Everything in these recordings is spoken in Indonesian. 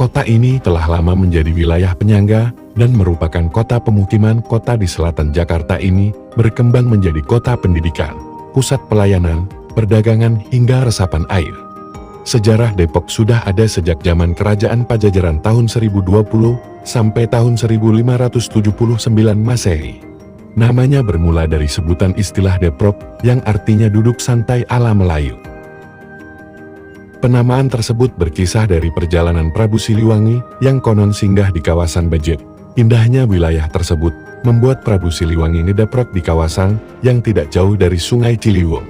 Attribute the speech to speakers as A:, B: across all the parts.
A: Kota ini telah lama menjadi wilayah penyangga dan merupakan kota pemukiman. Kota di selatan Jakarta ini berkembang menjadi kota pendidikan, pusat pelayanan, perdagangan hingga resapan air. Sejarah Depok sudah ada sejak zaman Kerajaan Pajajaran tahun 1020 sampai tahun 1579 Masehi. Namanya bermula dari sebutan istilah Deprok yang artinya duduk santai ala Melayu. Penamaan tersebut berkisah dari perjalanan Prabu Siliwangi yang konon singgah di kawasan Bejet. Indahnya wilayah tersebut membuat Prabu Siliwangi ngedeprok di kawasan yang tidak jauh dari Sungai Ciliwung.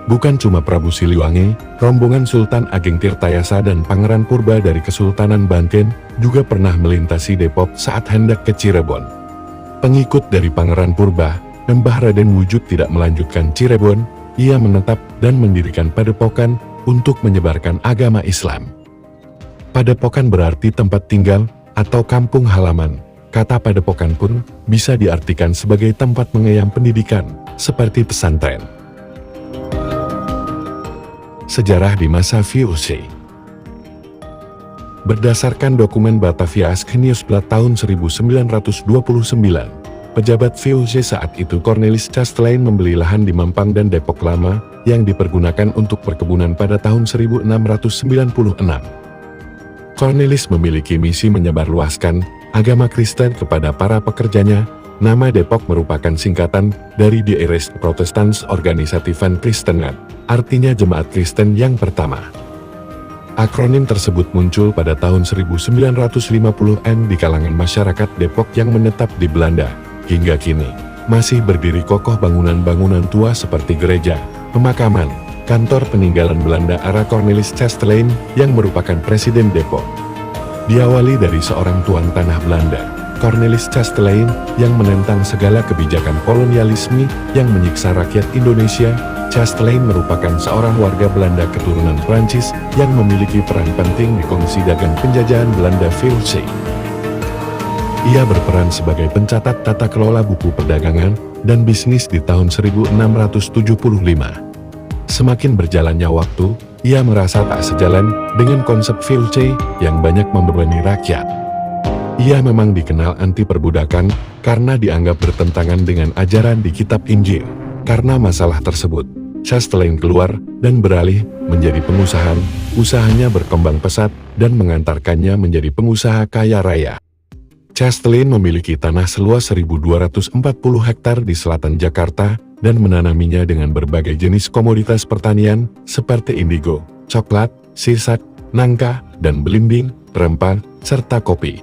A: Bukan cuma Prabu Siliwangi, rombongan Sultan Ageng Tirtayasa dan Pangeran Purba dari Kesultanan Banten juga pernah melintasi Depok saat hendak ke Cirebon. Pengikut dari Pangeran Purba, Mbah Raden Wujud tidak melanjutkan Cirebon, ia menetap dan mendirikan Padepokan untuk menyebarkan agama Islam. Padepokan berarti tempat tinggal atau kampung halaman. Kata padepokan pun bisa diartikan sebagai tempat mengayam pendidikan, seperti pesantren. Sejarah di masa VOC. Berdasarkan dokumen Batavia Askeniusblad tahun 1929, pejabat VOC saat itu Cornelis Chastelain membeli lahan di Mampang dan Depok Lama yang dipergunakan untuk perkebunan pada tahun 1696. Cornelis memiliki misi menyebarluaskan agama Kristen kepada para pekerjanya. Nama Depok merupakan singkatan dari Die Eerste Protestants Organisatie van Christenen, artinya jemaat Kristen yang pertama. Akronim tersebut muncul pada tahun 1950-an di kalangan masyarakat Depok yang menetap di Belanda. Hingga kini, masih berdiri kokoh bangunan-bangunan tua seperti gereja, pemakaman, kantor peninggalan Belanda era Cornelis Chastelain yang merupakan Presiden Depok. Diawali dari seorang tuan tanah Belanda, Cornelis Chastelain yang menentang segala kebijakan kolonialisme yang menyiksa rakyat Indonesia. Chastelain merupakan seorang warga Belanda keturunan Prancis yang memiliki peran penting di Komisi Dagang Penjajahan Belanda VOC. Ia berperan sebagai pencatat tata kelola buku perdagangan dan bisnis di tahun 1675. Semakin berjalannya waktu, ia merasa tak sejalan dengan konsep VOC yang banyak membebani rakyat. Ia memang dikenal anti perbudakan karena dianggap bertentangan dengan ajaran di kitab Injil. Karena masalah tersebut, Chastelain keluar dan beralih menjadi pengusaha. Usahanya berkembang pesat dan mengantarkannya menjadi pengusaha kaya raya. Chastelain memiliki tanah seluas 1.240 hektar di selatan Jakarta dan menanaminya dengan berbagai jenis komoditas pertanian seperti indigo, coklat, sirsak, nangka, dan belimbing, rempah, serta kopi.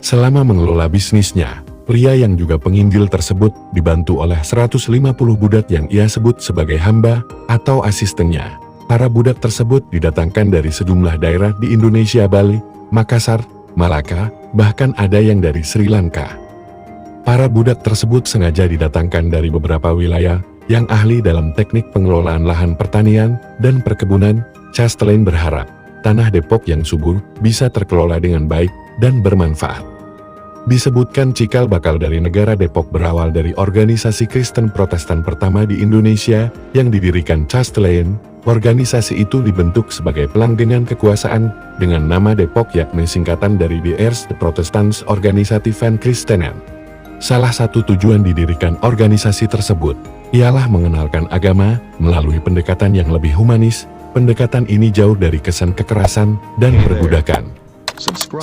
A: Selama mengelola bisnisnya, pria yang juga penginjil tersebut dibantu oleh 150 budak yang ia sebut sebagai hamba atau asistennya. Para budak tersebut didatangkan dari sejumlah daerah di Indonesia, Bali, Makassar, Malaka, bahkan ada yang dari Sri Lanka. Para budak tersebut sengaja didatangkan dari beberapa wilayah yang ahli dalam teknik pengelolaan lahan pertanian dan perkebunan. Chastelain berharap tanah Depok yang subur bisa terkelola dengan baik dan bermanfaat. Disebutkan cikal bakal dari negara Depok berawal dari organisasi Kristen Protestan pertama di Indonesia yang didirikan Chastelain. Organisasi itu dibentuk sebagai pelanggengan kekuasaan dengan nama Depok, yakni singkatan dari Die Eerste Protestants Organisatie van Christenen. Salah satu tujuan didirikan organisasi tersebut ialah mengenalkan agama melalui pendekatan yang lebih humanis. Pendekatan ini jauh dari kesan kekerasan dan perbudakan.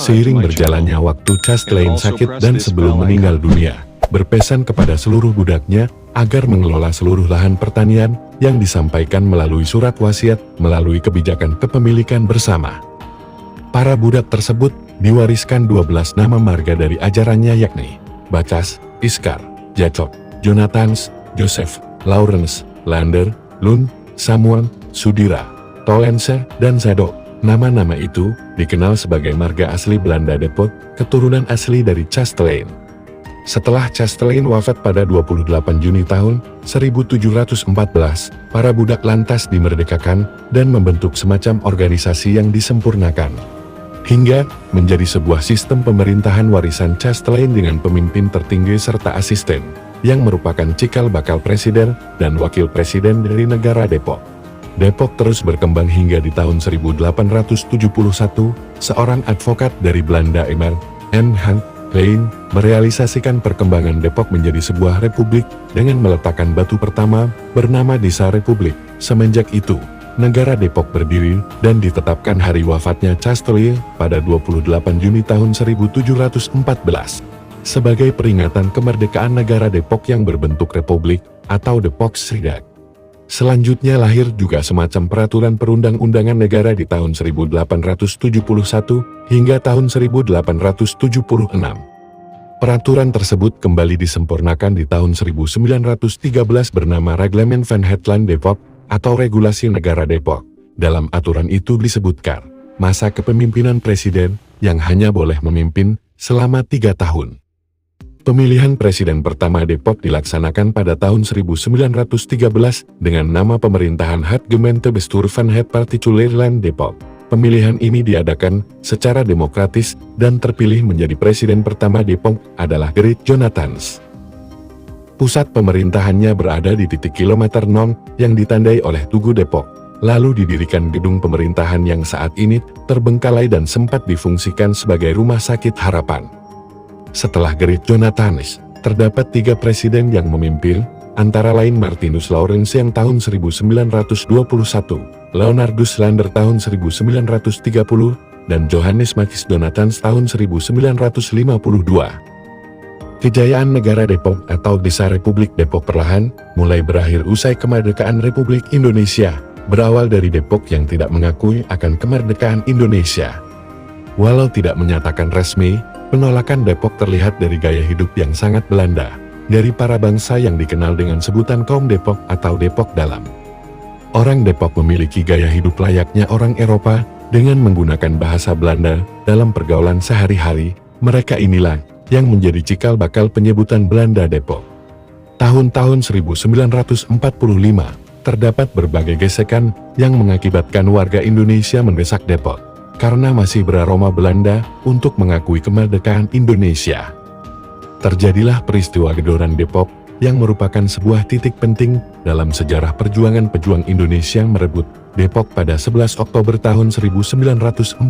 A: Seiring berjalannya waktu, Chastelain sakit dan sebelum meninggal dunia, berpesan kepada seluruh budaknya agar mengelola seluruh lahan pertanian yang disampaikan melalui surat wasiat melalui kebijakan kepemilikan bersama. Para budak tersebut diwariskan 12 nama marga dari ajarannya, yakni Bacas, Iskar, Jacok, Jonathans, Joseph, Lawrence, Lander, Lund, Samuel, Sudira, Tolense, dan Zadok. Nama-nama itu dikenal sebagai marga asli Belanda Depok, keturunan asli dari Chastelain. Setelah Chastelain wafat pada 28 Juni tahun 1714, para budak lantas dimerdekakan dan membentuk semacam organisasi yang disempurnakan, hingga menjadi sebuah sistem pemerintahan warisan Chastelain dengan pemimpin tertinggi serta asisten, yang merupakan cikal bakal presiden dan wakil presiden dari negara Depok. Depok terus berkembang hingga di tahun 1871, seorang advokat dari Belanda Emer N. Hank Klein merealisasikan perkembangan Depok menjadi sebuah republik dengan meletakkan batu pertama bernama Desa Republik. Semenjak itu, negara Depok berdiri dan ditetapkan hari wafatnya Castellier pada 28 Juni tahun 1714 sebagai peringatan kemerdekaan negara Depok yang berbentuk republik atau Depok Sridak. Selanjutnya lahir juga semacam peraturan perundang-undangan negara di tahun 1871 hingga tahun 1876. Peraturan tersebut kembali disempurnakan di tahun 1913 bernama Reglement van Hetland Depok atau Regulasi Negara Depok. Dalam aturan itu disebutkan, masa kepemimpinan presiden yang hanya boleh memimpin selama 3 tahun. Pemilihan presiden pertama Depok dilaksanakan pada tahun 1913 dengan nama pemerintahan Het Gemeentebestuur van het Partikulier Depok. Pemilihan ini diadakan secara demokratis dan terpilih menjadi presiden pertama Depok adalah Gerrit Jonathans. Pusat pemerintahannya berada di titik kilometer 0 yang ditandai oleh Tugu Depok. Lalu didirikan gedung pemerintahan yang saat ini terbengkalai dan sempat difungsikan sebagai Rumah Sakit Harapan. Setelah Gerrit Jonathans, terdapat 3 presiden yang memimpin, antara lain Martinus Laurens yang tahun 1921, Leonardus Lander tahun 1930, dan Johannes Mathis Jonathans tahun 1952. Kejayaan negara Depok atau Desa Republik Depok perlahan mulai berakhir usai kemerdekaan Republik Indonesia, berawal dari Depok yang tidak mengakui akan kemerdekaan Indonesia. Walau tidak menyatakan resmi, penolakan Depok terlihat dari gaya hidup yang sangat Belanda, dari para bangsa yang dikenal dengan sebutan kaum Depok atau Depok Dalam. Orang Depok memiliki gaya hidup layaknya orang Eropa dengan menggunakan bahasa Belanda dalam pergaulan sehari-hari. Mereka inilah yang menjadi cikal bakal penyebutan Belanda Depok. Tahun-tahun 1945, terdapat berbagai gesekan yang mengakibatkan warga Indonesia mendesak Depok karena masih beraroma Belanda untuk mengakui kemerdekaan Indonesia. Terjadilah peristiwa Gedoran Depok yang merupakan sebuah titik penting dalam sejarah perjuangan pejuang Indonesia yang merebut Depok pada 11 Oktober tahun 1945.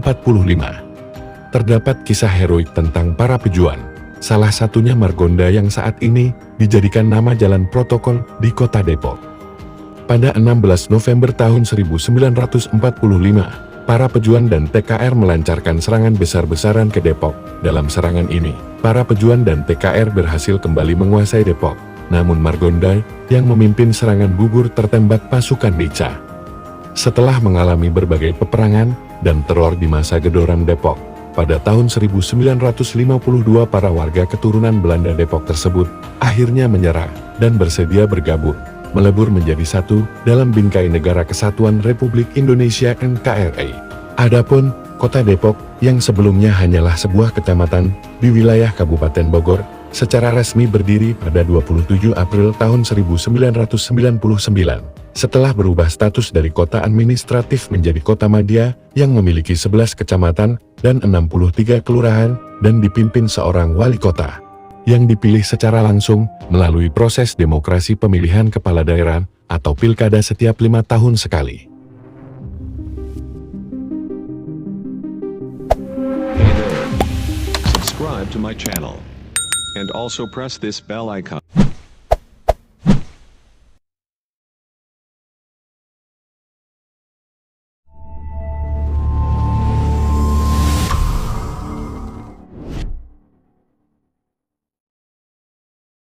A: Terdapat kisah heroik tentang para pejuang, salah satunya Margonda yang saat ini dijadikan nama jalan protokol di kota Depok. Pada 16 November tahun 1945, para pejuang dan TKR melancarkan serangan besar-besaran ke Depok. Dalam serangan ini, para pejuang dan TKR berhasil kembali menguasai Depok. Namun Margonda yang memimpin serangan gugur tertembak pasukan Deca. Setelah mengalami berbagai peperangan dan teror di masa Gedoran Depok, pada tahun 1952 para warga keturunan Belanda Depok tersebut akhirnya menyerah dan bersedia bergabung, melebur menjadi satu dalam bingkai Negara Kesatuan Republik Indonesia NKRI. Adapun kota Depok yang sebelumnya hanyalah sebuah kecamatan di wilayah Kabupaten Bogor, secara resmi berdiri pada 27 April tahun 1999, setelah berubah status dari kota administratif menjadi kota madya yang memiliki 11 kecamatan dan 63 kelurahan dan dipimpin seorang wali kota yang dipilih secara langsung melalui proses demokrasi pemilihan kepala daerah atau pilkada setiap 5 tahun sekali.
B: Hey there. Subscribe to my channel and also press this bell icon.